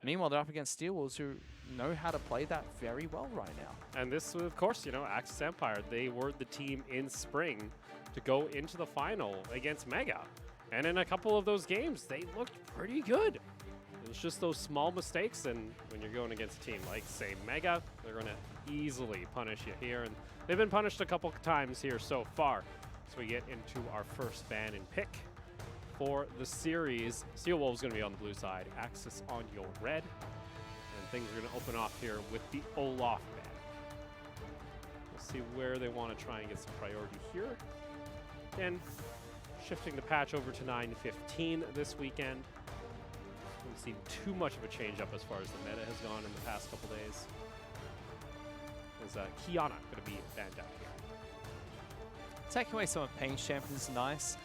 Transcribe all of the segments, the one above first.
Meanwhile, they're up against Steel Wolves, who know how to play that very well right now. And this, of course, you know, Axis Empire, they were the team in spring to go into the final against Mega. And in a couple of those games, they looked pretty good. It was just those small mistakes, and when you're going against a team like, say, Mega, they're going to easily punish you here. And they've been punished a couple times here so far. So we get into our first ban and pick for the series. Steel Wolves going to be on the blue side, Axis on your red. And things are going to open off here with the Olaf ban. We'll see where they want to try and get some priority here. Again, shifting the patch over to 9:15 this weekend. Haven't seen too much of a change up as far as the meta has gone in the past couple days. Is Kiana going to be banned out here? Taking away some of Pain's champions is nice.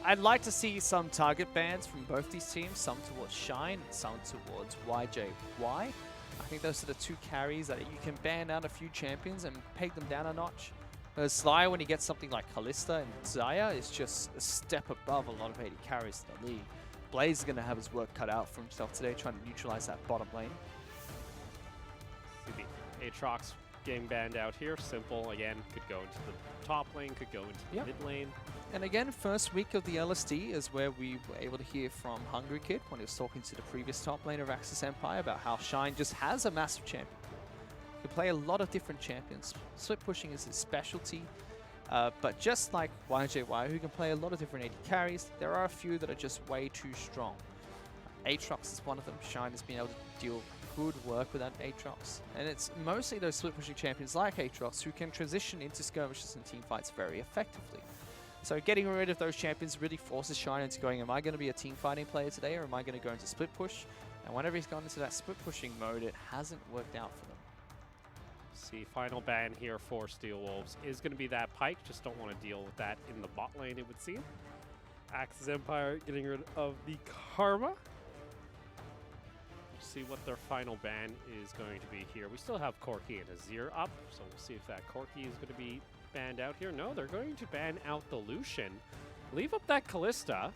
I'd like to see some target bans from both these teams, some towards Shine and some towards YJY. I think those are the two carries that you can ban out a few champions and peg them down a notch. Whereas Sly, when he gets something like Kalista and Zaya, is just a step above a lot of 80 carries in the league. Blaze is going to have his work cut out for himself today, trying to neutralize that bottom lane. See the Aatrox getting banned out here. Simple, again, could go into the top lane, could go into the mid lane. And again, first week of the LST is where we were able to hear from Hungry Kid when he was talking to the previous top laner of Axis Empire about how Shine just has a massive champion. He can play a lot of different champions. Split pushing is his specialty. But just like YJY, who can play a lot of different AD carries, there are a few that are just way too strong. Aatrox is one of them. Shine has been able to deal good work with that Aatrox. And it's mostly those split pushing champions like Aatrox who can transition into skirmishes and team fights very effectively. So getting rid of those champions really forces Shine into going, am I going to be a team fighting player today, or am I going to go into split push? And whenever he's gone into that split pushing mode, it hasn't worked out for them. See, final ban here for Steel Wolves is going to be that Pike. Just don't want to deal with that in the bot lane, it would seem. Axis Empire getting rid of the Karma. We'll see what their final ban is going to be here. We still have Corki and Azir up, so we'll see if that Corki is going to be banned out here. No, they're going to ban out the Lucian. Leave up that Kalista.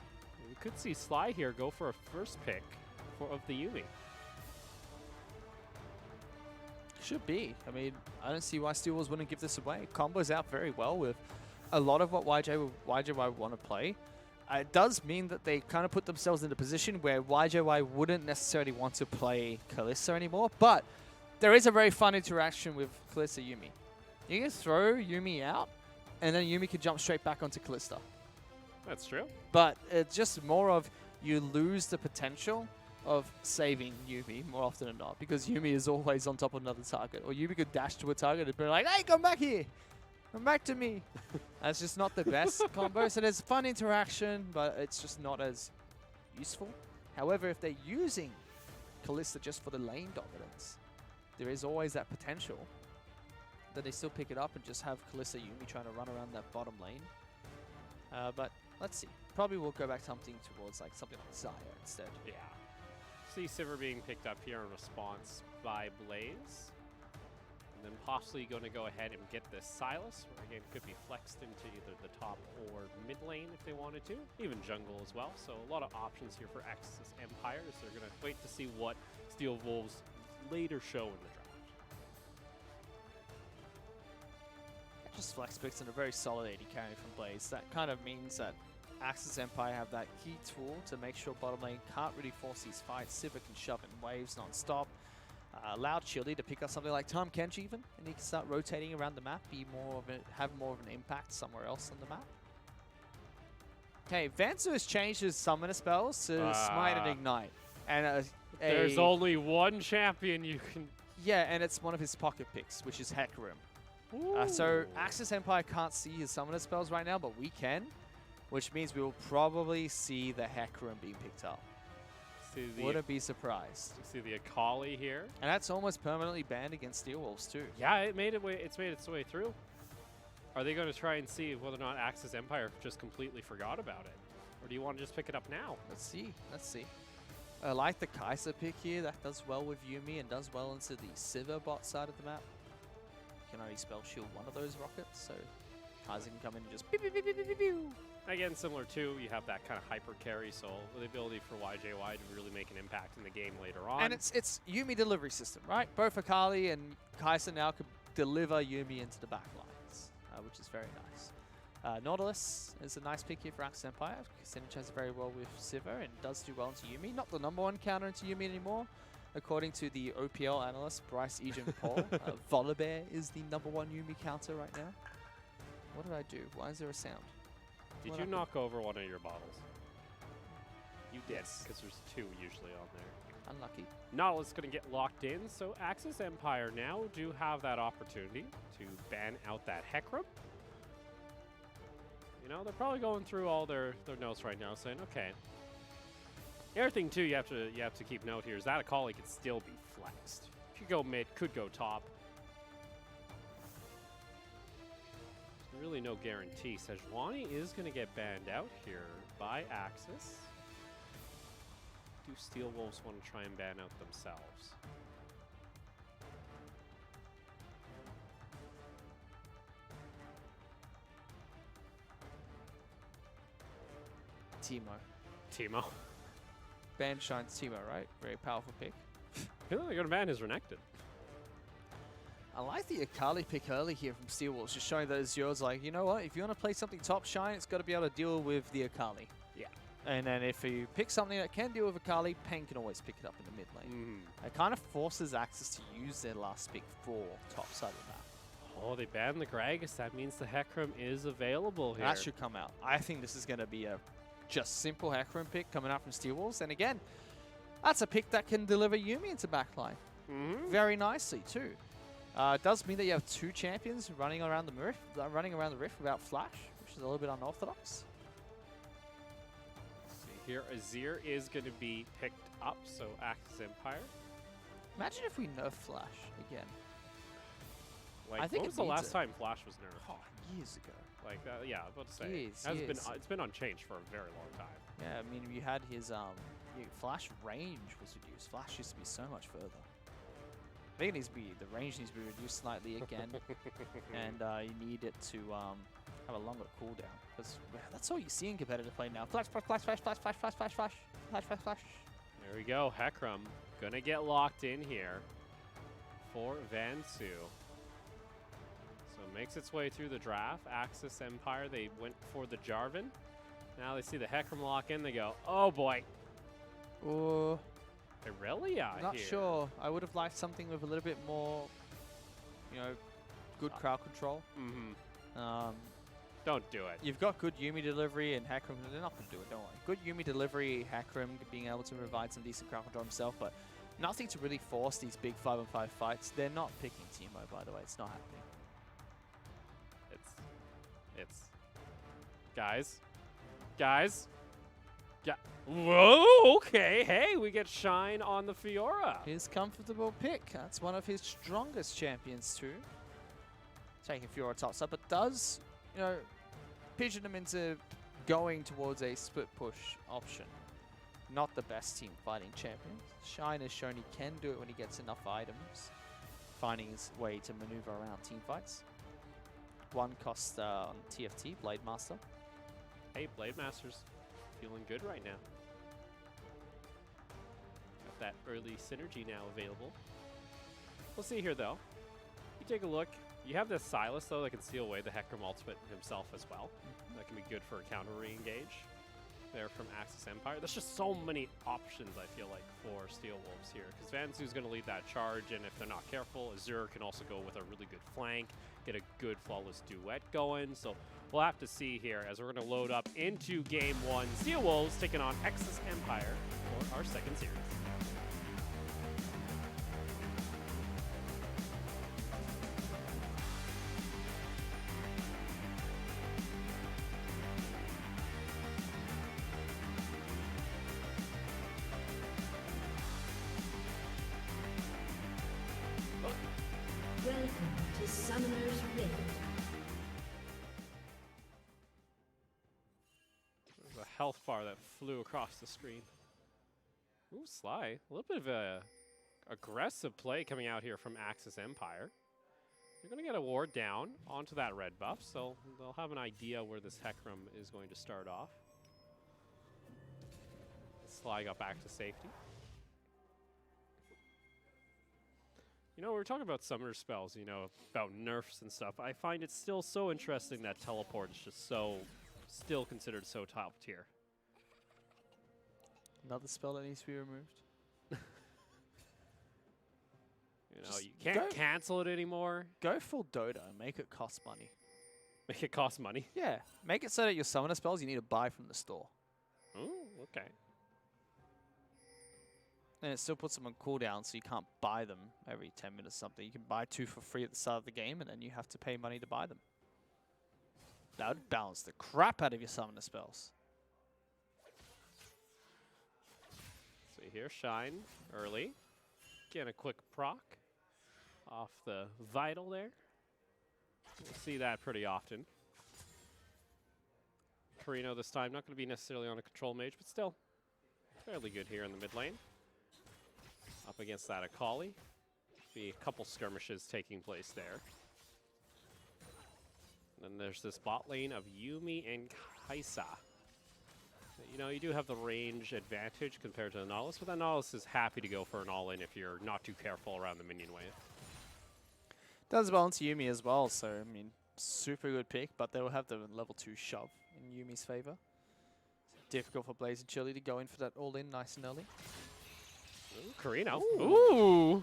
We could see Sly here go for a first pick of the Yuumi. Should be. I mean, I don't see why Steel Wolves wouldn't give this away. Combos out very well with a lot of what YJY want to play. It does mean that they kind of put themselves in a position where YJY wouldn't necessarily want to play Kalista anymore, but there is a very fun interaction with Kalista Yuumi. You can throw Yuumi out, and then Yuumi can jump straight back onto Kalista. That's true. But it's just more of you lose the potential of saving Yuumi more often than not, because Yuumi is always on top of another target. Or Yuumi could dash to a target and be like, hey, come back here. Come back to me. That's just not the best combo. So there's fun interaction, but it's just not as useful. However, if they're using Kalista just for the lane dominance, there is always that potential that they still pick it up and just have Kalista Yuumi trying to run around that bottom lane. But let's see. Probably we'll go back something towards like something like Zaya instead. Yeah. See Sivir being picked up here in response by Blaze. And then possibly going to go ahead and get this Silas, where again could be flexed into either the top or mid lane if they wanted to, even jungle as well. So a lot of options here for Axis Empire, so they're going to wait to see what Steel Wolves later show in the draft. Just flex picks and a very solid AD carry from Blaze. That kind of means that Axis Empire have that key tool to make sure bottom lane can't really force these fights. Sivir can shove in waves non-stop. Allow Chili to pick up something like Tahm Kench even, and he can start rotating around the map, have more of an impact somewhere else on the map. Okay, Vanzu has changed his summoner spells to Smite and Ignite. And there's only one champion you can... Yeah, and it's one of his pocket picks, which is Hecarim. So Axis Empire can't see his summoner spells right now, but we can, which means we will probably see the Hecarim being picked up. Wouldn't be surprised. You see the Akali here. And that's almost permanently banned against Steel Wolves too. Yeah, it's made its way through. Are they going to try and see whether or not Axis Empire just completely forgot about it? Or do you want to just pick it up now? Let's see. Let's see. I like the Kai'Sa pick here. That does well with Yuumi and does well into the Sivir bot side of the map. You can only spell shield one of those rockets, so Kai'Sa can come in and just pew, pew, pew, pew, pew, pew. Again, similar to, you have that kind of hyper carry, so the ability for YJY to really make an impact in the game later on. And it's Yuumi delivery system, right? Both Akali and Kai'Sa now could deliver Yuumi into the back lines, which is very nice. Nautilus is a nice pick here for Axis Empire. Synergizes very well with Sivir and does do well into Yuumi. Not the #1 counter into Yuumi anymore. According to the OPL analyst, Bryce Egan Paul, Volibear is the #1 Yuumi counter right now. What did I do? Why is there a sound? Did What you happened? knock over one of your bottles? You did, Yes. because there's 2 usually on there. Unlucky. Nautilus going to get locked in, so Axis Empire now do have that opportunity to ban out that Hecarim. You know, they're probably going through all their notes right now, saying, okay. The other thing too, you have to keep note here is that Akali could still be flexed. Could go mid, could go top. There's really no guarantee. Sejuani is going to get banned out here by Axis. Do Steel Wolves want to try and ban out themselves? Teemo. Teemo. Ban Shine's Teemo, right? Very powerful pick. They're going to ban his Renekton. I like the Akali pick early here from Steel Wolves, just showing that Azure's like, you know what, if you want to play something top Shine, it's got to be able to deal with the Akali. Yeah. And then if you pick something that can deal with Akali, Pain can always pick it up in the mid lane. It kind of forces Axis to use their last pick for top side of the map. Oh, they banned the Gragas. That means the Hecarim is available here. That should come out. I think this is going to be a just simple Hecarim pick coming out from Steel Wolves. And again, that's a pick that can deliver Yuumi into backline very nicely too. It does mean that you have 2 champions running around the rift without flash, which is a little bit unorthodox. See here, Azir is going to be picked up, so Axis Empire. Imagine if we nerf flash again. Like, I think when was it the needs last it. time Flash was nerfed? Oh, years ago. Like, yeah, I was about to say. Years. It's been unchanged for a very long time. Yeah, I mean, you had his flash range was reduced. Flash used to be so much further. I think it needs to be, the range needs to be reduced slightly again, and you need it to have a longer cooldown. Because that's all you see in competitive play now. Flash, flash, flash, flash, flash, flash, flash, flash, flash, flash, flash, flash. There we go. Hecarim gonna get locked in here for Vansu. So it makes its way through the draft. Axis Empire, they went for the Jarvan. Now they see the Hecarim lock in. They go, oh boy. Oh. Irelia Not here. sure. I would have liked something with a little bit more, good crowd control. Don't do it. You've got good Yuumi delivery and Hecarim. They're not going to do it, don't worry. Good Yuumi delivery, Hecarim being able to provide some decent crowd control himself, but nothing to really force these big 5-on-5 fights. They're not picking Teemo, by the way. It's not happening. Guys. Whoa, okay. Hey, we get Shine on the Fiora. His comfortable pick. That's one of his strongest champions too. Taking Fiora top side, but does, pigeon him into going towards a split push option. Not the best team fighting champion. Shine has shown he can do it when he gets enough items, finding his way to maneuver around team fights. 1 cost on TFT, Blade Master. Hey, Blade Master's feeling good right now. Got that early synergy now available. We'll see here, though. You take a look. You have this Silas, though, that can steal away the Hecarim ultimate himself as well. That can be good for a counter re-engage there from Axis Empire. There's just so many options, I feel like, for Steel Wolves here. Because Vansu's going to lead that charge, and if they're not careful, Azure can also go with a really good flank, get a good flawless duet going. So we'll have to see here as we're going to load up into Game 1. Steel Wolves taking on Axis Empire for our second series. Welcome to Summoner's Rift. There's a health bar that flew across the screen. Ooh, Sly. A little bit of a aggressive play coming out here from Axis Empire. You're going to get a ward down onto that red buff, so they'll have an idea where this Hecarim is going to start off. Sly got back to safety. You know, we were talking about summoner spells, you know, about nerfs and stuff. I find it still so interesting that teleport is just still considered so top tier. Another spell that needs to be removed. You know, you can't cancel it anymore. Go full Dota and make it cost money. Make it cost money. Yeah, make it so that your summoner spells you need to buy from the store. Oh, okay. And it still puts them on cooldown, so you can't buy them every 10 minutes or something. You can buy 2 for free at the start of the game, and then you have to pay money to buy them. That would balance the crap out of your summoner spells. So here, Shine early. Getting a quick proc off the Vital there. We'll see that pretty often. Carino this time, not going to be necessarily on a control mage, but still fairly good here in the mid lane. Up against that Akali. Be a couple skirmishes taking place there. And then there's this bot lane of Yuumi and Kaisa. You know, you do have the range advantage compared to the Nautilus, but the Nautilus is happy to go for an all-in if you're not too careful around the minion wave. Does balance Yuumi as well, so, I mean, super good pick, but they will have the level 2 shove in Yumi's favor. Difficult for Blaze and Chili to go in for that all-in nice and early. Ooh, Carino. Ooh!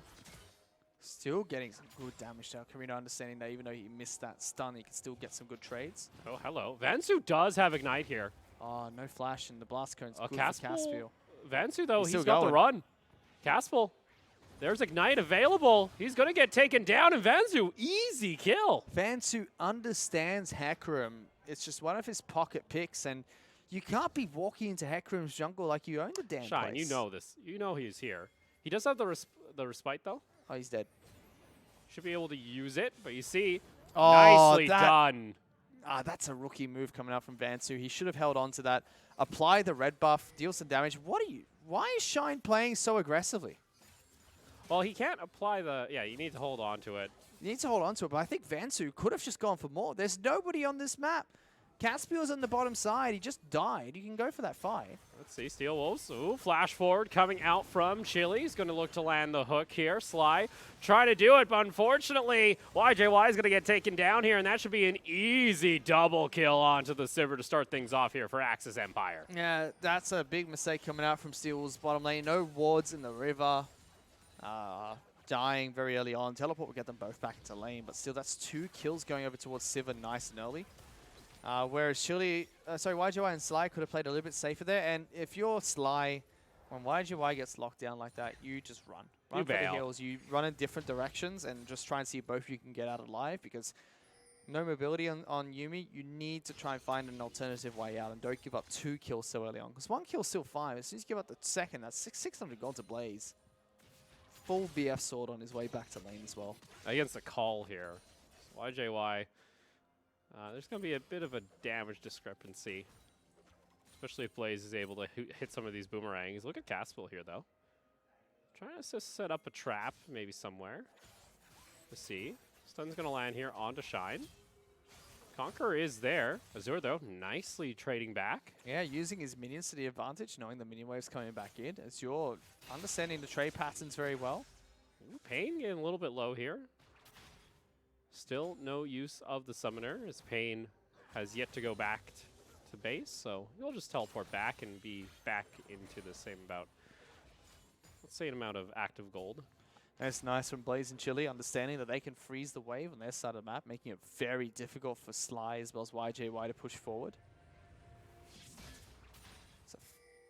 Still getting some good damage now. Carino understanding that even though he missed that stun, he can still get some good trades. Oh, hello. Vansu does have Ignite here. Oh, no flash, and the blast cone's good for Caspel. Caspiel. Vansu, though, He's he's still got the going. run. Caspel. There's Ignite available. He's going to get taken down, and Vansu, easy kill. Vansu understands Hecarim. It's just one of his pocket picks, and you can't be walking into Hecarim's jungle like you own the damn Shine, place. you know this. You know he's here. He does have the respite, though. Oh, he's dead. Should be able to use it, but you see, Oh, nicely that- done. Ah, that's a rookie move coming out from Vansu. He should have held on to that. Apply the red buff, deal some damage. Why is Shine playing so aggressively? Well, he can't apply the... Yeah, you need to hold on to it. You need to hold on to it, but I think Vansu could have just gone for more. There's nobody on this map. Caspiel's on the bottom side. He just died. You can go for that fight. Let's see, Steel Wolves. Ooh, flash forward coming out from Chili. He's going to look to land the hook here. Sly trying to do it, but unfortunately, YJY is going to get taken down here, and that should be an easy double kill onto the Sivir to start things off here for Axis Empire. Yeah, that's a big mistake coming out from Steel's bottom lane. No wards in the river. Dying very early on. Teleport will get them both back into lane, but still, that's 2 kills going over towards Sivir nice and early. Whereas YGY and Sly could have played a little bit safer there. And if you're Sly, when YGY gets locked down like that, you just run. Run for the bail. hills. You run in different directions and just try and see if both of you can get out alive, because no mobility on Yuumi. You need to try and find an alternative way out and don't give up 2 kills so early on. Because 1 kill's still fine. As soon as you give up the second, that's 600 gold to Blaze. Full BF sword on his way back to lane as well. Against a call here. YJY, there's going to be a bit of a damage discrepancy, especially if Blaze is able to hit some of these boomerangs. Look at Caspel here, though. Trying to just set up a trap maybe somewhere. Let's see. Stun's going to land here onto Shine. Conqueror is there. Azure, though, nicely trading back. Yeah, using his minions to the advantage, knowing the minion wave's coming back in. Azure understanding the trade patterns very well. Ooh, Pain getting a little bit low here. Still no use of the summoner, as Pain has yet to go back to base, so he'll just teleport back and be back into the same amount of active gold. That's nice from Blaze and Chili, understanding that they can freeze the wave on their side of the map, making it very difficult for Sly as well as YJY to push forward. So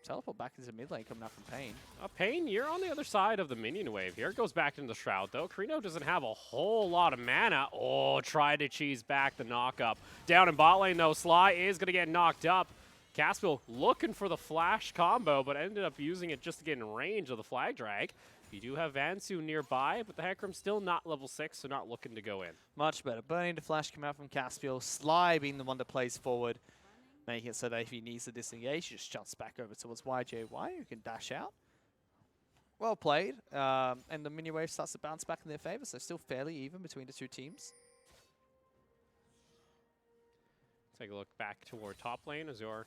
teleport back into mid lane coming up from Pain. Pain, you're on the other side of the minion wave here. It goes back into the Shroud, though. Carino doesn't have a whole lot of mana. Oh, try to cheese back the knock-up. Down in bot lane, though, Sly is going to get knocked up. Caspiel looking for the flash combo, but ended up using it just to get in range of the flag drag. You do have Vansu nearby, but the Hecarim's still not level 6, so not looking to go in. Much better. Burning the flash come out from Caspiel. Sly being the one that plays forward, making it so that if he needs to disengage, he just jumps back over towards YJY, who can dash out. Well played. And the mini wave starts to bounce back in their favor, so still fairly even between the two teams. Take a look back toward top lane. Azure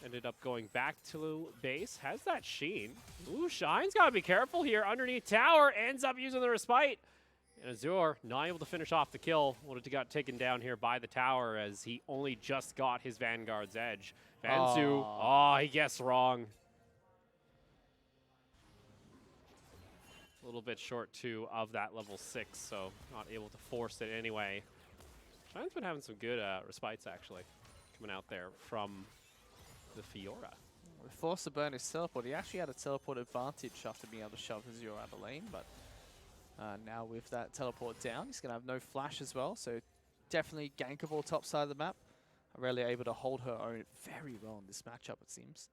ended up going back to base. Has that Sheen. Ooh, Shine's got to be careful here. Underneath tower, ends up using the respite. And Azure not able to finish off the kill. Would have got taken down here by the tower as he only just got his Vanguard's edge. Vansu, he guessed wrong. A little bit short too of that level 6, so not able to force it anyway. Shine's been having some good respites actually coming out there from the Fiora. We forced to burn his teleport. He actually had a teleport advantage after being able to shove his Azure out of lane, but now with that teleport down, he's going to have no flash as well, so definitely gankable top side of the map. Really able to hold her own very well in this matchup, it seems.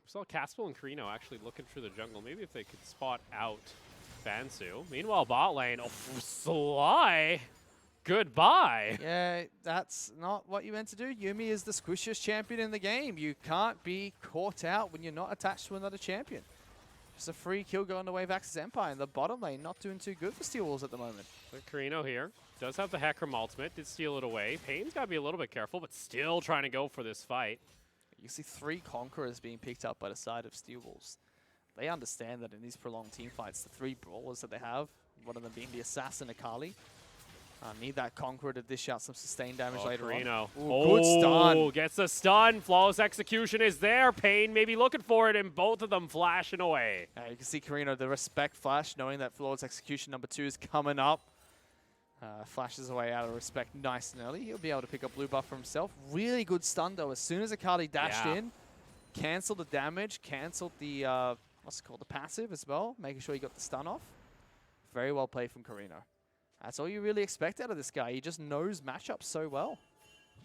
We saw Caspel and Carino actually looking through the jungle. Maybe if they could spot out Vansu. Meanwhile, bot lane, Sly, goodbye. Yeah, that's not what you meant to do. Yuumi is the squishiest champion in the game. You can't be caught out when you're not attached to another champion. Just a free kill going away of Axis Empire in the bottom lane. Not doing too good for Steel Wolves at the moment. So Carino here does have the Hecarim ultimate. Did steal it away. Payne's got to be a little bit careful, but still trying to go for this fight. You see 3 Conquerors being picked up by the side of Steel Wolves. They understand that in these prolonged team fights, the 3 brawlers that they have, one of them being the Assassin Akali, need that Conqueror to dish out some sustained damage later Carino. on. Ooh, good stun. Gets a stun. Flawless execution is there. Payne maybe looking for it, and both of them flashing away. You can see Carino, the respect flash, knowing that Flawless execution number 2 is coming up. Flashes away out of respect nice and early. He'll be able to pick up blue buff for himself. Really good stun though. As soon as Akali dashed in, cancelled the damage, cancelled the, what's it called, the passive as well, making sure he got the stun off. Very well played from Carino. That's all you really expect out of this guy. He just knows matchups so well.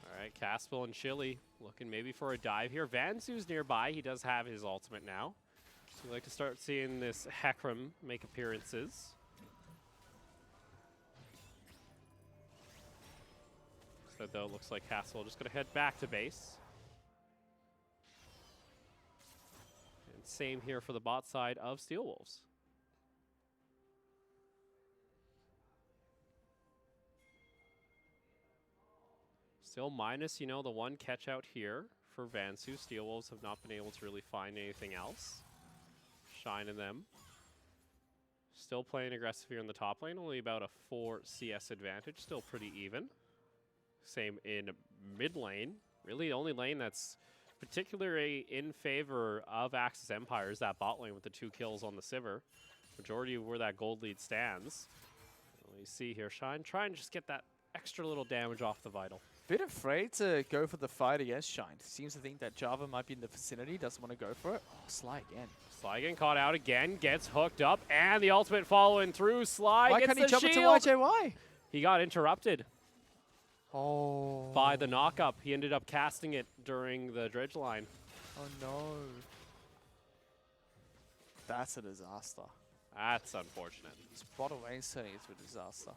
All right, Caspel and Chili looking maybe for a dive here. Vansu's nearby. He does have his ultimate now. So we like to start seeing this Hecarim make appearances. Instead, though, it looks like Caspel just going to head back to base. And same here for the bot side of Steel Wolves. Still minus, you know, the 1 catch out here for Vansu. Steel Wolves have not been able to really find anything else. Shine in them. Still playing aggressive here in the top lane. Only about a 4 CS advantage. Still pretty even. Same in mid lane. Really the only lane that's particularly in favor of Axis Empire is that bot lane with the 2 kills on the Sivir. Majority of where that gold lead stands. You see here, Shine trying to just get that extra little damage off the Vital. Bit afraid to go for the fight against Shine. Seems to think that Java might be in the vicinity, doesn't want to go for it. Oh, Sly again. Sly getting caught out again, gets hooked up, and the ultimate following through. Sly Why gets can't he jump shield. into YJY? He got interrupted by the Oh knockup. He ended up casting it during the dredge line. no. That's a disaster. That's unfortunate. This bottom lane's turning into a disaster.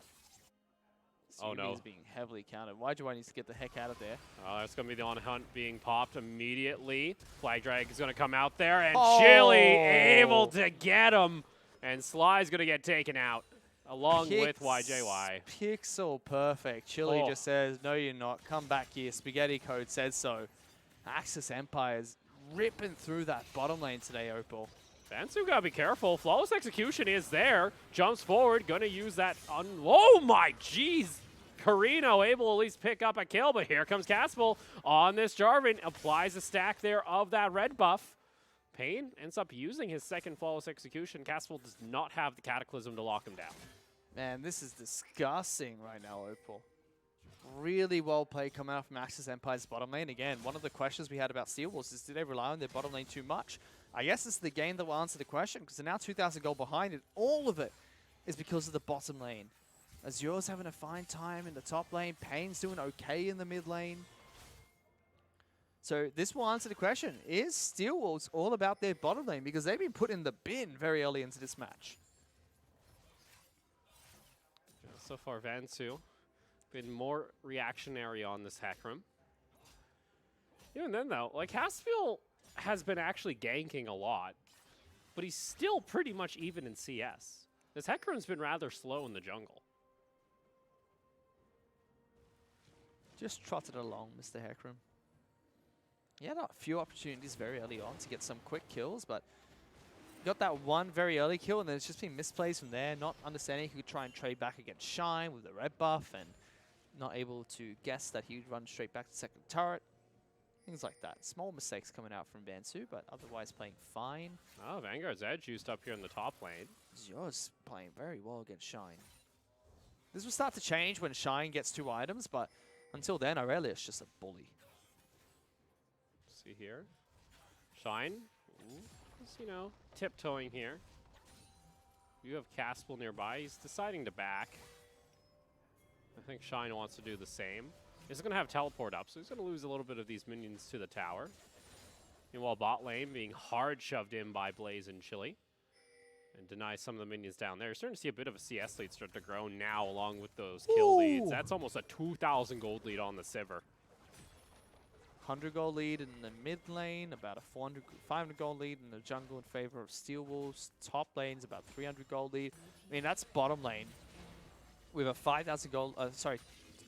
Oh, no. He's being heavily counted. YJY needs to get the heck out of there. That's going to be the on-hunt being popped immediately. Flag Drag is going to come out there, and Oh. Chili able to get him. And Sly's going to get taken out, along with YJY. Pixel perfect. Chili Oh. just says, no you're not. Come back here. Spaghetti Code said so. Axis Empire's ripping through that bottom lane today, Opal. Vansu gotta be careful. Flawless execution is there. Jumps forward, gonna use that oh my jeez! Carino able to at least pick up a kill, but here comes Caspel on this Jarvan. Applies a stack there of that red buff. Payne ends up using his second flawless execution. Caspel does not have the Cataclysm to lock him down. Man, this is disgusting right now, Opal. Really well played coming out from Axis Empire's bottom lane. Again, one of the questions we had about Steel Wolves is, did they rely on their bottom lane too much? I guess this is the game that will answer the question, because they're now 2,000 gold behind, and all of it is because of the bottom lane. Azure's having a fine time in the top lane. Payne's doing okay in the mid lane. So this will answer the question. Is Steel Wolves all about their bottom lane? Because they've been put in the bin very early into this match. So far, Vansu been more reactionary on this Hecarim. Even then, though, like, Haspel has been actually ganking a lot. but he's still pretty much even in CS. This Hecarim's been rather slow in the jungle. Just trotted along, Mr. Hecarim. He had a few opportunities very early on to get some quick kills, but got that one very early kill, and then it's just been misplays from there, not understanding he could try and trade back against Shine with the red buff, and not able to guess that he would run straight back to second turret. Things like that. Small mistakes coming out from Vansu, but otherwise playing fine. Oh, Vanguard's Edge used up here in the top lane. Zio's playing very well against Shine. This will start to change when Shine gets 2 items, but until then, Aurelia's just a bully. See here. Shine. Ooh, just, you know, tiptoeing here. You have Caspel nearby. He's deciding to back. I think Shine wants to do the same. He's going to have teleport up, so he's going to lose a little bit of these minions to the tower. Meanwhile, bot lane being hard shoved in by Blaze and Chili. And deny some of the minions down there. You're starting to see a bit of a CS lead start to grow now along with those kill leads. That's almost a 2,000 gold lead on the Sivir. 100 gold lead in the mid lane, about a 500 gold lead in the jungle in favor of Steel Wolves. Top lane's about 300 gold lead. I mean, that's bottom lane with a 5,000 gold,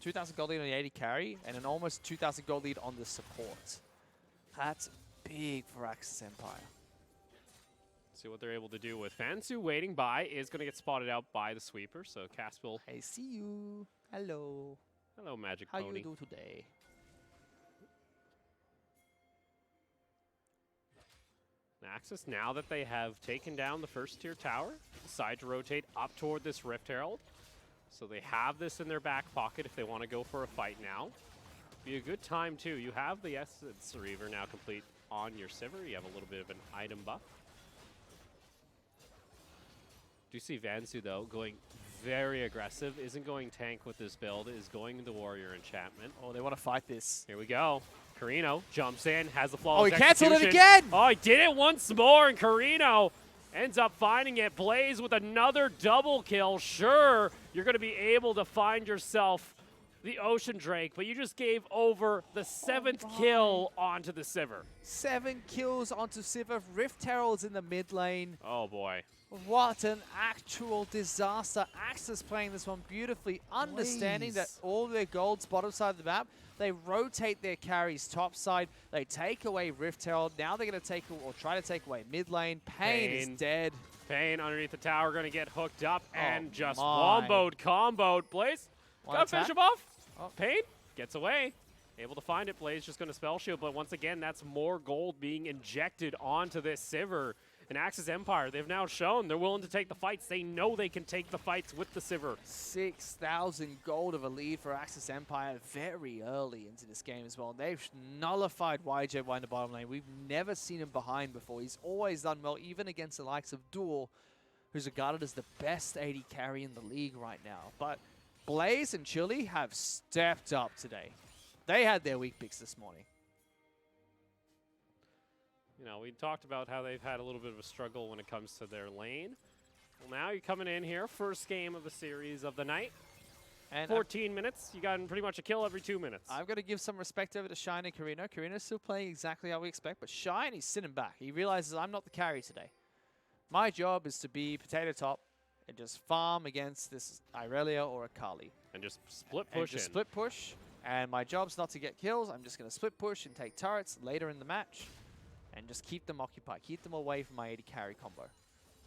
2,000 gold lead on the AD carry and an almost 2,000 gold lead on the support. That's big for Axis Empire. See what they're able to do with Fansu waiting by is going to get spotted out by the sweeper. So Caspel. I see you. Hello. Hello, Magic How Pony. you do today? Axis, now that they have taken down the first tier tower, decide to rotate up toward this Rift Herald. So they have this in their back pocket if they want to go for a fight now. Be a good time too. You have the Essence Reaver now complete on your Sivir. You have a little bit of an item buff. Do you see Vansu though going very aggressive? Isn't going tank with this build, is going into Warrior Enchantment. Oh, they want to fight this. Here we go. Carino jumps in, has the flawless Oh, he canceled it execution. again! Oh, he did it once more, and Carino ends up finding it. Blaze with another double kill. Sure, you're going to be able to find yourself the Ocean Drake, but you just gave over the 7th kill onto the Sivir. 7 kills onto Sivir. Rift Herald's in the mid lane. Oh, boy. What an actual disaster. Axis playing this one beautifully, understanding that all their gold's bottom side of the map. They rotate their carries top side. They take away Rift Herald. Now they're going to take or try to take away mid lane. Pain is dead. Pain underneath the tower going to get hooked up and just my. comboed. Blaze, got to finish him off. Oh. Pain gets away. Able to find it. Blaze just going to spell shield, but once again, that's more gold being injected onto this Sivir. And Axis Empire, they've now shown they're willing to take the fights. They know they can take the fights with the Sivir. 6,000 gold of a lead for Axis Empire very early into this game as well. They've nullified YJY in the bottom lane. We've never seen him behind before. He's always done well, even against the likes of Duel, who's regarded as the best AD carry in the league right now. But Blaze and Chili have stepped up today. They had their weak picks this morning. You know, we talked about how they've had a little bit of a struggle when it comes to their lane. Well, now you're coming in here, first game of the series of the night. And 14 minutes, you got pretty much a kill every 2 minutes. I've got to give some respect over to Shine and Carino. Carino's still playing exactly how we expect, but Shine, he's sitting back. He realizes I'm not the carry today. My job is to be potato top and just farm against this Irelia or a Kali. And just split push just split push. And my job's not to get kills. I'm just going to split push and take turrets later in the match. And just keep them occupied. Keep them away from my AD carry combo.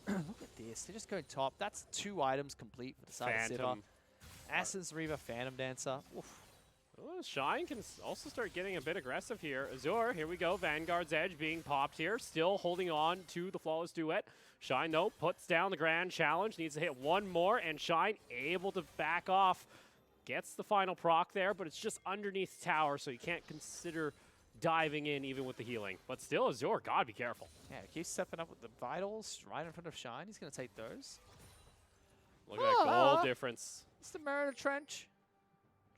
Look at this. They're just going top. That's 2 items complete for the side of Sivir. Essence Reaver, Phantom Dancer. Oof. Oh, Shine can also start getting a bit aggressive here. Azure, here we go. Vanguard's Edge being popped here. Still holding on to the Flawless Duet. Shine, though, puts down the Grand Challenge. Needs to hit one more, and Shine able to back off. Gets the final proc there, but it's just underneath tower, so you can't consider diving in even with the healing. But still, Azure, God, be careful. Yeah, keep stepping up with the Vitals right in front of Shine. He's going to take those. Look at that goal difference. It's the Mariner Trench.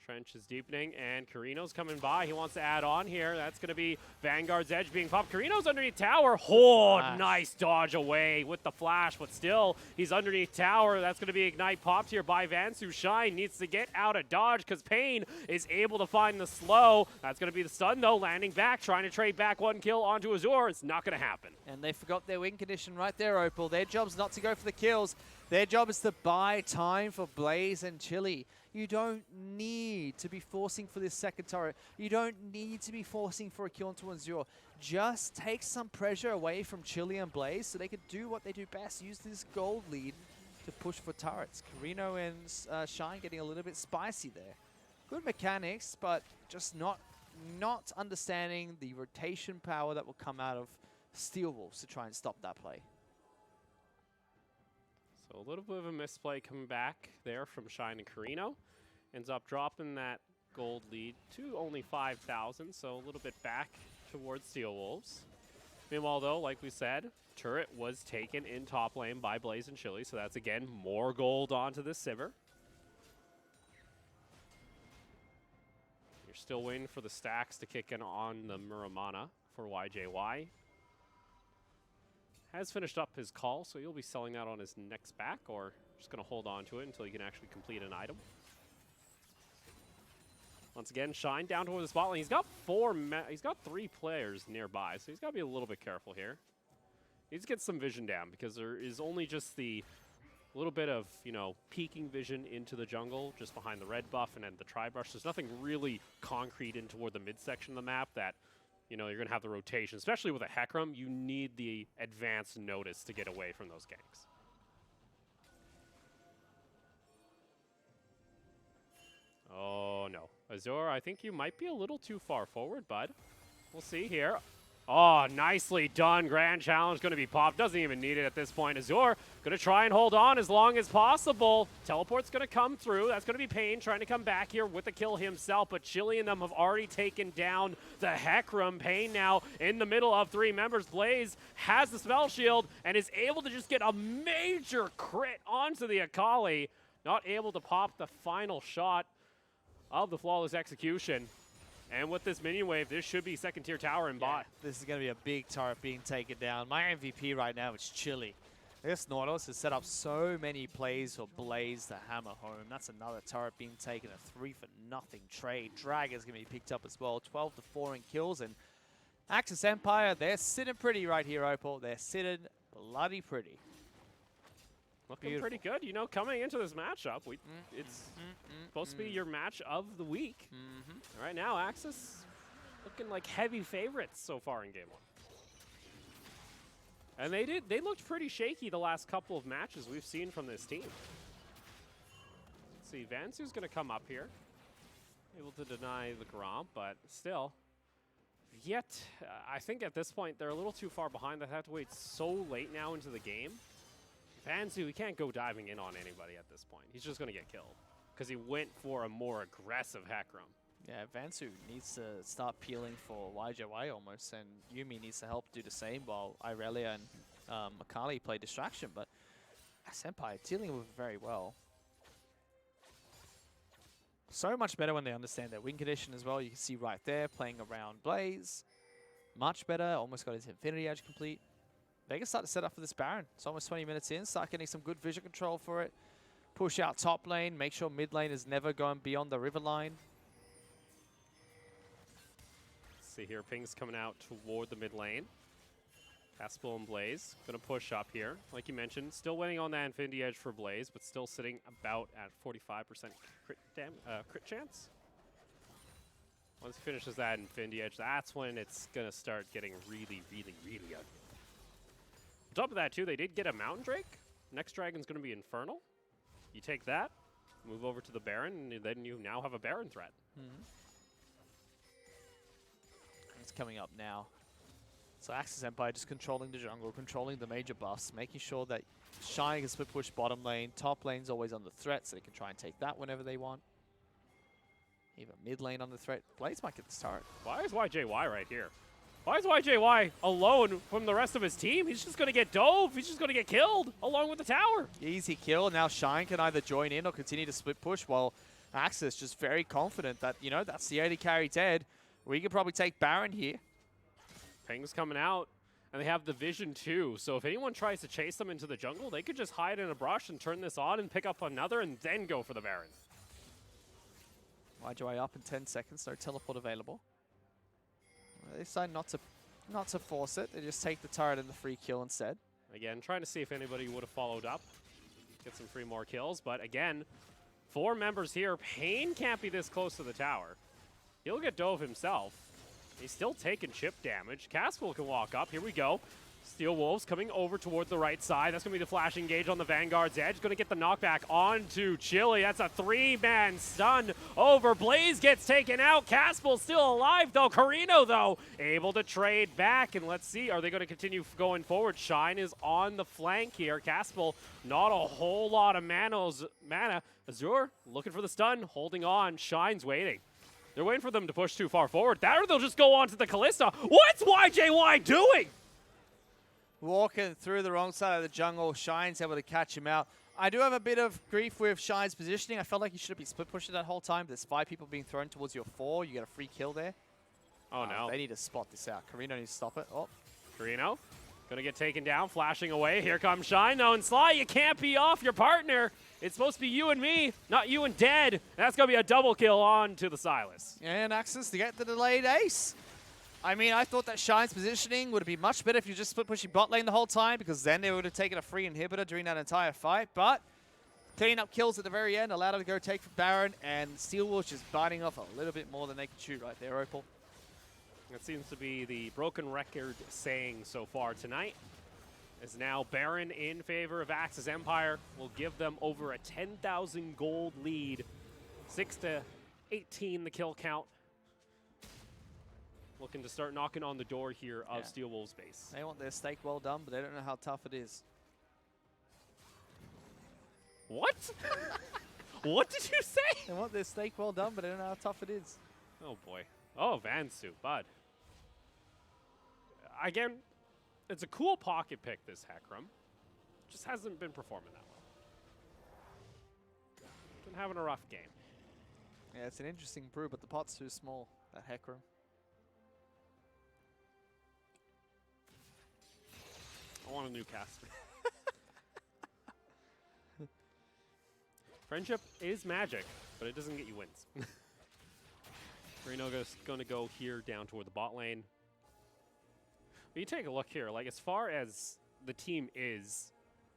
Trench is deepening, and Carino's coming by. He wants to add on here. That's going to be Vanguard's Edge being popped. Carino's underneath tower. Oh, nice dodge away with the flash, but still, he's underneath tower. That's going to be Ignite popped here by Vansu. Shine needs to get out of dodge because Pain is able to find the slow. That's going to be the stun, though, landing back, trying to trade back 1 kill onto Azure. It's not going to happen. And they forgot their win condition right there, Opal. Their job's not to go for the kills. Their job is to buy time for Blaze and Chili. You don't need to be forcing for this second turret. You don't need to be forcing for a kill into Azure. Just take some pressure away from Chili and Blaze so they can do what they do best. Use this gold lead to push for turrets. Carino and Shine getting a little bit spicy there. Good mechanics, but just not understanding the rotation power that will come out of Steel Wolves to try and stop that play. So a little bit of a misplay coming back there from Shine and Carino. Ends up dropping that gold lead to only 5,000, so a little bit back towards Steel Wolves. Meanwhile, though, like we said, turret was taken in top lane by Blaze and Chili, so that's, again, more gold onto the Sivir. You're still waiting for the stacks to kick in on the Muramana for YJY. Has finished up his call, so he'll be selling that on his next back, or just going to hold on to it until he can actually complete an item. Once again, Shine down towards the spot lane. He's got 3 players nearby, so he's got to be a little bit careful here. He needs to get some vision down because there is only just the little bit of, you know, peeking vision into the jungle just behind the red buff and then the tri-brush. There's nothing really concrete in toward the midsection of the map that, you know, you're going to have the rotation. Especially with a Hecarim, you need the advanced notice to get away from those ganks. Oh, no. Azure, I think you might be a little too far forward, bud. We'll see here. Oh, nicely done. Grand challenge going to be popped. Doesn't even need it at this point. Azure going to try and hold on as long as possible. Teleport's going to come through. That's going to be Pain trying to come back here with the kill himself. But Chili and them have already taken down the Hecarim. Pain now in the middle of 3 members. Blaze has the spell shield and is able to just get a major crit onto the Akali. Not able to pop the final shot of the flawless execution. And with this minion wave, this should be second tier tower and bot. This is going to be a big turret being taken down. My MVP right now is Chili. This Nautilus has set up so many plays for Blaze to hammer home. That's another turret being taken, a 3-0 trade. Dragon's going to be picked up as well, 12-4 in kills. And Axis Empire, they're sitting pretty right here, Opal. They're sitting bloody pretty. Looking pretty good. You know, coming into this matchup, it's supposed to be your match of the week. Right now, Axis looking like heavy favorites so far in game 1. And they looked pretty shaky the last couple of matches we've seen from this team. Let's see, Vansu's going to come up here. Able to deny the Gromp, but still. Yet, I think at this point, they're a little too far behind. They have to wait so late now into the game. Vansu, he can't go diving in on anybody at this point. He's just going to get killed because he went for a more aggressive Hecarim. Yeah, Vansu needs to start peeling for YJY almost, and Yuumi needs to help do the same while Irelia and Akali play distraction, but Senpai dealing with it very well. So much better when they understand their win condition as well. You can see right there, playing around Blaze. Much better, almost got his Infinity Edge complete. They can start to set up for this Baron. It's almost 20 minutes in. Start getting some good vision control for it. Push out top lane. Make sure mid lane is never going beyond the river line. See here, Ping's coming out toward the mid lane. Caspel and Blaze going to push up here. Like you mentioned, still waiting on that Infinity Edge for Blaze, but still sitting about at 45% crit chance. Once he finishes that Infinity Edge, that's when it's going to start getting really, really, really ugly. On top of that, too, they did get a Mountain Drake. Next dragon's going to be Infernal. You take that, move over to the Baron, and then you now have a Baron threat. It's coming up now. So Axis Empire just controlling the jungle, controlling the major buffs, making sure that Shine can split push bottom lane. Top lane's always on the threat, so they can try and take that whenever they want. Even mid lane on the threat. Blaze might get this turret. Why is YJY right here? Why is YJY alone from the rest of his team? He's just going to get dove. He's just going to get killed along with the tower. Easy kill. Now Shine can either join in or continue to split push, while Axis just very confident that, you know, that's the AD carry dead. We could probably take Baron here. Ping's coming out, and they have the vision too. So if anyone tries to chase them into the jungle, they could just hide in a brush and turn this on and pick up another and then go for the Baron. YJY up in 10 seconds. No teleport available. They decide not to not to force it. They just take the turret and the free kill instead. Again, trying to see if anybody would have followed up. Get some 3 more kills. But again, 4 members here. Pain can't be this close to the tower. He'll get dove himself. He's still taking chip damage. Caspel can walk up. Here we go. Steel Wolves coming over toward the right side. That's going to be the flash engage on the Vanguard's edge. Going to get the knockback onto Chili. That's a 3-man stun over. Blaze gets taken out. Caspel still alive, though. Carino, though, able to trade back. And let's see, are they going to continue going forward? Shine is on the flank here. Caspel, not a whole lot of mana. Azure looking for the stun, holding on. Shine's waiting. They're waiting for them to push too far forward. That or they'll just go on to the Callista. What's YJY doing? Walking through the wrong side of the jungle. Shine's able to catch him out. I do have a bit of grief with Shine's positioning. I felt like he should have been split pushing that whole time. There's 5 people being thrown towards your 4. You get a free kill there. Oh, no. They need to spot this out. Carino needs to stop it. Oh. Carino gonna get taken down, flashing away. Here comes Shine, though, and Sly, you can't be off your partner. It's supposed to be you and me, not you and Dead. That's gonna be a double kill on to the Silas. And Axis to get the delayed ace. I mean, I thought that Shine's positioning would be much better if you just split pushing bot lane the whole time, because then they would have taken a free inhibitor during that entire fight. But cleaning up kills at the very end allowed him to go take for Baron, and Steel Wolves just biting off a little bit more than they could chew right there, Opal. That seems to be the broken record saying so far tonight. As now Baron in favor of Axis Empire will give them over a 10,000 gold lead. 6-18 the kill count. Looking to start knocking on the door here of Steel Wolves base. They want their steak well done, but they don't know how tough it is. What? What did you say? They want their steak well done, but they don't know how tough it is. Oh boy. Oh, Vansu, bud. Again, it's a cool pocket pick, this Hecarim. Just hasn't been performing that well. Been having a rough game. Yeah, it's an interesting brew, but the pot's too small, that Hecarim. I want a new caster. Friendship is magic, but it doesn't get you wins. Reno's going to go here down toward the bot lane. But you take a look here, like as far as the team is,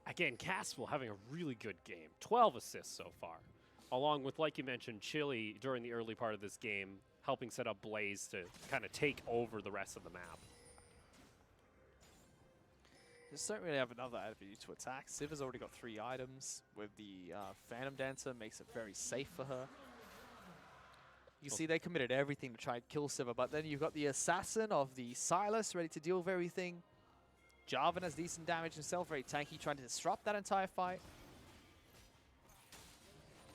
again, Caspel having a really good game. 12 assists so far, along with, like you mentioned, Chili during the early part of this game, helping set up Blaze to kind of take over the rest of the map. Just don't really have another avenue to attack. Siv's already got 3 items with the Phantom Dancer, makes it very safe for her. You see they committed everything to try and kill Siva, but then you've got the Assassin of the Silas ready to deal with everything. Jarvan has decent damage himself, very tanky, trying to disrupt that entire fight.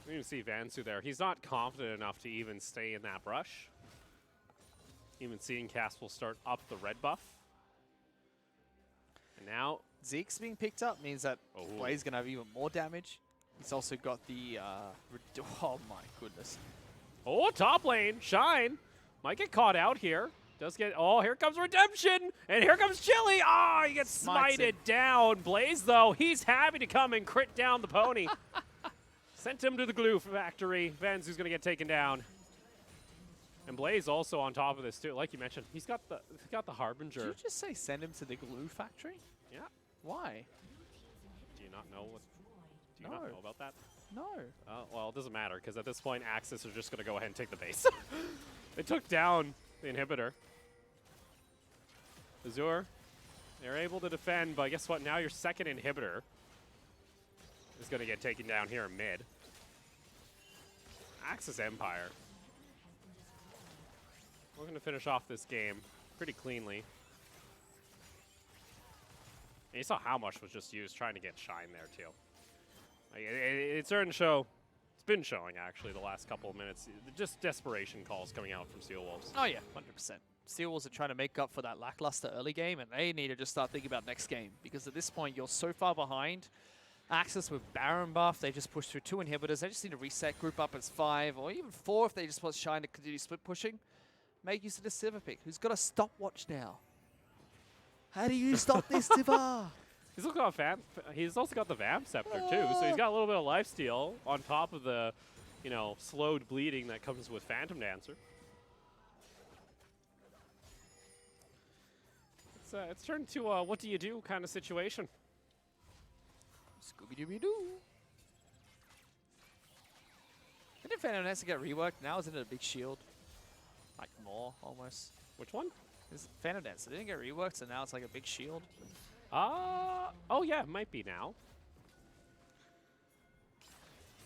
We can see Vansu there. He's not confident enough to even stay in that brush. Even seeing Caspel start up the red buff. And now Zeke's being picked up means that Blaze going to have even more damage. He's also got the... oh my goodness. Oh, top lane, Shine. Might get caught out here. Does get, oh, here comes Redemption. And here comes Chili. Ah, oh, he gets smited down. Blaze, though, he's happy to come and crit down the pony. Sent him to the glue factory. Vanzu's going to get taken down. And Blaze also on top of this, too. Like you mentioned, he's got the Harbinger. Did you just say send him to the glue factory? Yeah. Why? Do you not know what? Do you not know about that? No. Well, it doesn't matter, because at this point, Axis are just going to go ahead and take the base. They took down the inhibitor. Azure, they're able to defend, but guess what? Now your second inhibitor is going to get taken down here in mid. Axis Empire. We're going to finish off this game pretty cleanly. And you saw how much was just used trying to get Shine there, too. Like, it's starting to show. It's been showing, actually, the last couple of minutes. Just desperation calls coming out from Steel Wolves. Oh, yeah, 100%. Steel Wolves are trying to make up for that lackluster early game, and they need to just start thinking about next game. Because at this point, you're so far behind. Axis with Baron buff, they just pushed through 2 inhibitors. They just need to reset, group up as 5, or even 4 if they just want Shine to continue split pushing. Make use of the Siva pick, who's got a stopwatch now. How do you stop this, Siva? He's also got the Vamp Scepter, too, so he's got a little bit of lifesteal on top of the, you know, slowed bleeding that comes with Phantom Dancer. it's turned to a what do you do kind of situation. Scooby-Dooby-Doo. Didn't Phantom has to get reworked now? Isn't it a big shield? Like more, almost. Which one? Is Phantom Dance. It didn't get reworked, so now it's like a big shield. Oh yeah, it might be now.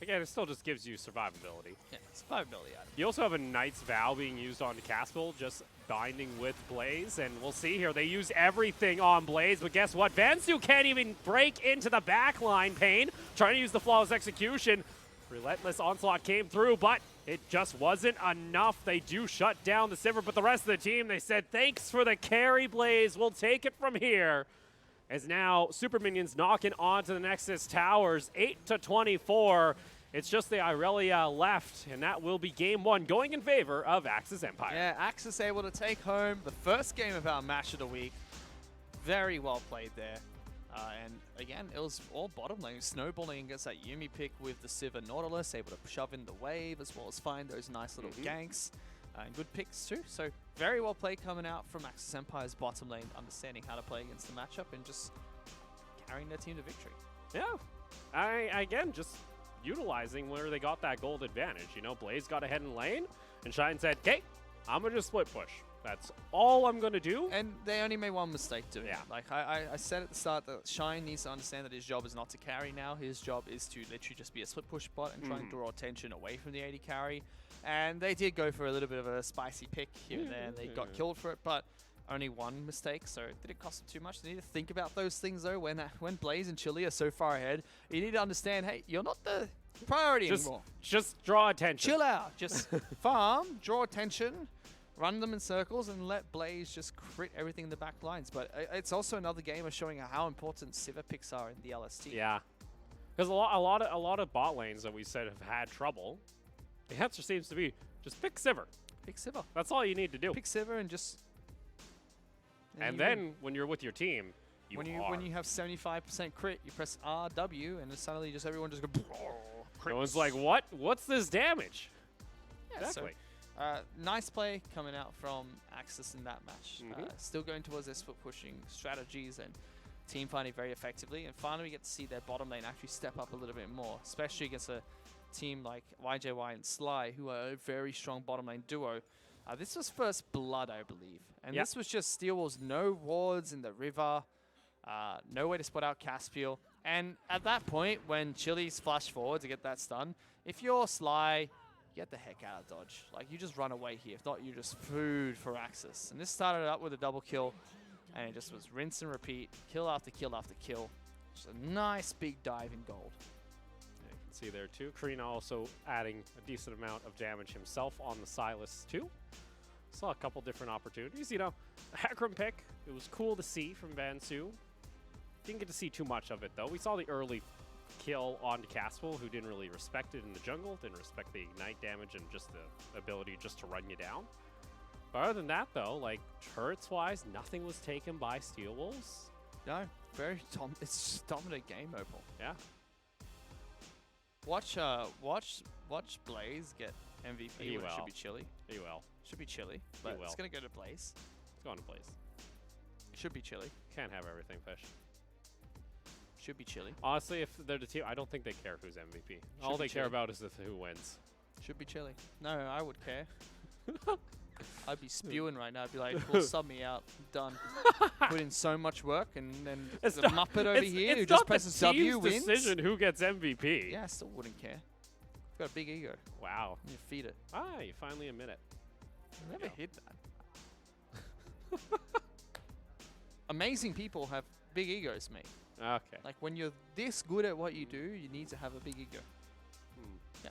Again, it still just gives you survivability. Yeah, survivability item. You also have a Knight's Vow being used on Caspel, just binding with Blaze, and we'll see here. They use everything on Blaze, but guess what? Vansu can't even break into the back line, Pain. Trying to use the Flawless Execution. Relentless Onslaught came through, but it just wasn't enough. They do shut down the Sivir, but the rest of the team, they said, thanks for the carry, Blaze. We'll take it from here. As now Super Minions knocking onto the Nexus Towers, 8-24. It's just the Irelia left, and that will be game 1 going in favor of Axis Empire. Yeah, Axis able to take home the first game of our match of the week. Very well played there. And again, it was all bottom lane, snowballing against that Yuumi pick with the Sivir Nautilus, able to shove in the wave as well as find those nice little ganks. And good picks too. So very well played coming out from Axis Empire's bottom lane, understanding how to play against the matchup and just carrying their team to victory. Yeah, again, just utilizing where they got that gold advantage. You know, Blaze got ahead in lane, and Shine said, okay, I'm going to just split push. That's all I'm going to do. And they only made one mistake doing it. Yeah. Like I said at the start that Shine needs to understand that his job is not to carry now. His job is to literally just be a split push bot and try and draw attention away from the AD carry. And they did go for a little bit of a spicy pick here and there, and they got killed for it, but only one mistake, so it didn't cost them too much. They need to think about those things, though. When Blaze and Chili are so far ahead, you need to understand, hey, you're not the priority anymore. Just draw attention. Chill out. Just farm, draw attention, run them in circles, and let Blaze just crit everything in the back lines. But it's also another game of showing how important Sivir picks are in the LST. Yeah, because a lot of bot lanes that we said have had trouble. The answer seems to be just pick Sivir. Pick Sivir. That's all you need to do. Pick Sivir and just... And then when you're with your team, when you have 75% crit, you press RW, and then suddenly just everyone just go... No one's like, what? What's this damage? Yeah, exactly. So, nice play coming out from Axis in that match. Still going towards their split pushing strategies and team fighting very effectively. And finally we get to see their bottom lane actually step up a little bit more, especially against a team like YJY and Sly, who are a very strong bottom lane duo. This was first blood, I believe. And this was just Steel Wolves, no wards in the river, no way to spot out Caspiel. And at that point, when Chili's flash forward to get that stun, if you're Sly, get the heck out of dodge. Like, you just run away here. If not, you're just food for Axis. And this started up with a double kill, and it just was rinse and repeat, kill after kill after kill. Just a nice big dive in gold. Yeah, you can see there too. Karina also adding a decent amount of damage himself on the Silas too. Saw a couple different opportunities. You know, Hecarim pick, it was cool to see from Vansu. Didn't get to see too much of it though. We saw the early kill on Caspel, who didn't really respect it in the jungle, didn't respect the ignite damage and just the ability just to run you down. But other than that though, like turrets-wise, nothing was taken by Steel Wolves. No, it's just dominant game, Opal. Yeah. Watch Blaze get MVP. He will. It should be Chili. He will. Should be Chili, but it's gonna go to Blaze. It's going to Blaze. Should be Chili. Can't have everything, Fish. Should be Chili. Honestly, if they're the team, I don't think they care who's MVP. All they care about is who wins. Should be Chili. No, I would care. I'd be spewing right now. I'd be like, well, sub me out. Done. Put in so much work, and then there's a Muppet over here who just presses W, wins. Decision who gets MVP. Yeah, I still wouldn't care. You've got a big ego. Wow. You feed it. Ah, you finally admit it. I never hid that. Amazing people have big egos, mate. Okay. Like, when you're this good at what you do, you need to have a big ego. Yeah.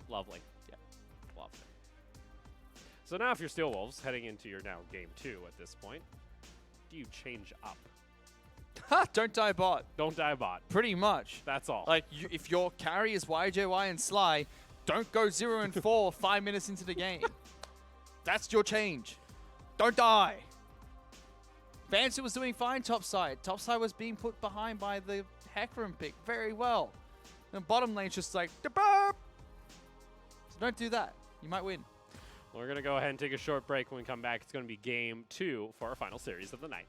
Lovely. Yeah. Lovely. So now if you're Steel Wolves, heading into your now game 2 at this point, do you change up? Ha! Don't die bot. Don't die bot. Pretty much. That's all. Like, if your carry is YJY and Sly, don't go 0 and 4 5 minutes into the game. That's your change. Don't die. Vansu was doing fine topside. Topside was being put behind by the Hecarim pick very well. And bottom lane's just like, da-burp. So don't do that. You might win. We're going to go ahead and take a short break. When we come back, it's going to be game 2 for our final series of the night.